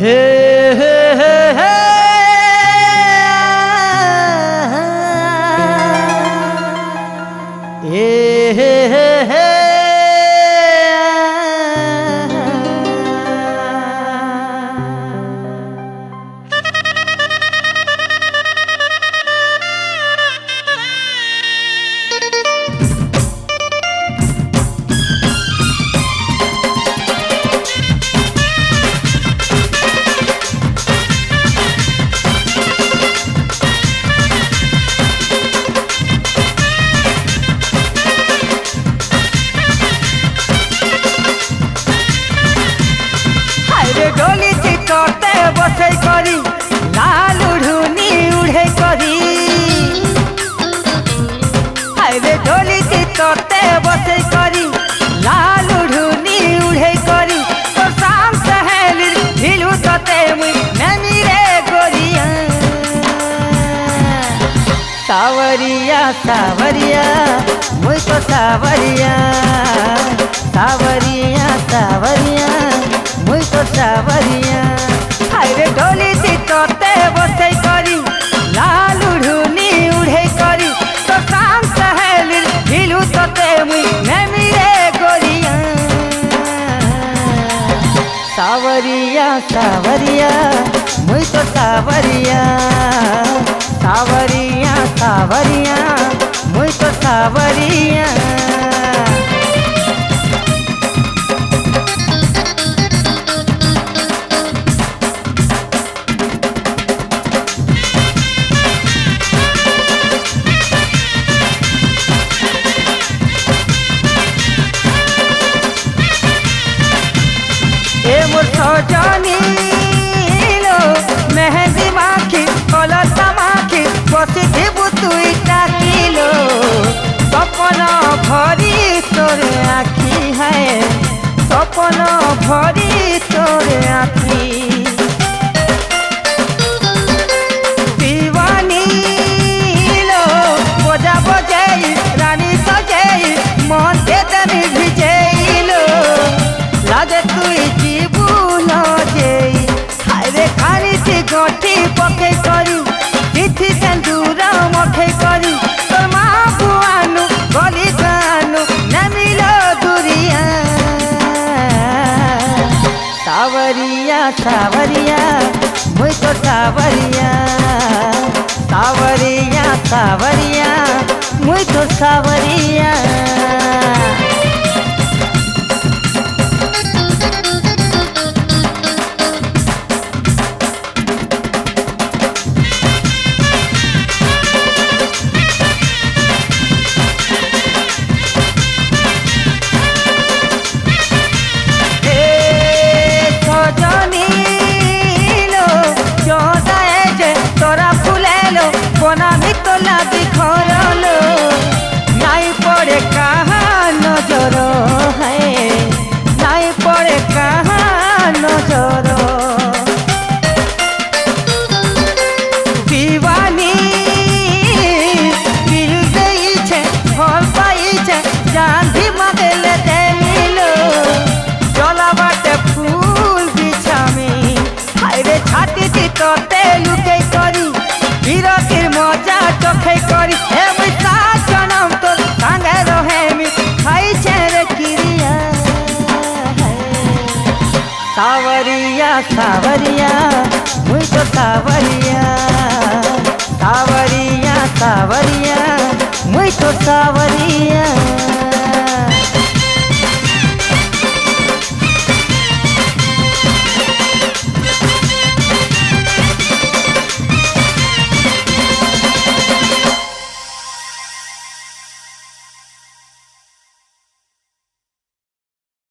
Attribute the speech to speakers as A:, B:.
A: हे हे हे हे हे हे हे हे डोली चितते बसे करी लाल उड़ूनी उड़े करी हायरे डोली चितते बसे करी लाल उड़ूनी उड़े करी तो शाम सहेली हिलू तते मुई नमी रे गोरिया सावरिया सावरिया मुई तो सावरिया सावरिया सावरिया मुई तो सावरिया हायरे डोली चितते बसे करी लाल उड़ूनी उड़े करी तो शाम सहेली हिलू तते मुई नमी रे गोरिया सावरिया सावरिया मुई तो सावरिया सावरिया सावरिया मुई तो सावरिया सजनी लो मेहंदी माखी कलता माखी बसी थी तुई टाकिलो सपन भरी तोर आखी है सपन भरी तोर आखी दीवानी लो बजा बजाई रानी सजाई मन के तनी भिजैलो लागे तुई जीबू गठी पके करी तिथि सेंदूरा मखे करी तोर माँ बुआनु गली गानु नमिलो दुरिया सावरिया सावरिया मुई तो सावरिया सावरिया सावरिया मुई तो सावरिया तो लागी खरलो नाई पड़े कहाँ नजर है नाई पड़े कहाँ नजर दीवानी दिल गई छे फल पाई छे जान भी मगले देलो चला बाटे फूल बिछामी हायरे छाती दी तोते लुके करी বিরতির মজা চোখে করি হে মুই জনম তোর সঙ্গে রহেমি খাইছে রে কিরিয়া সাবরিয়া সাবরিয়া মুই তো সাবরিয়া সাবরিয়া সাবরিয়া মুই তো সাবরিয়া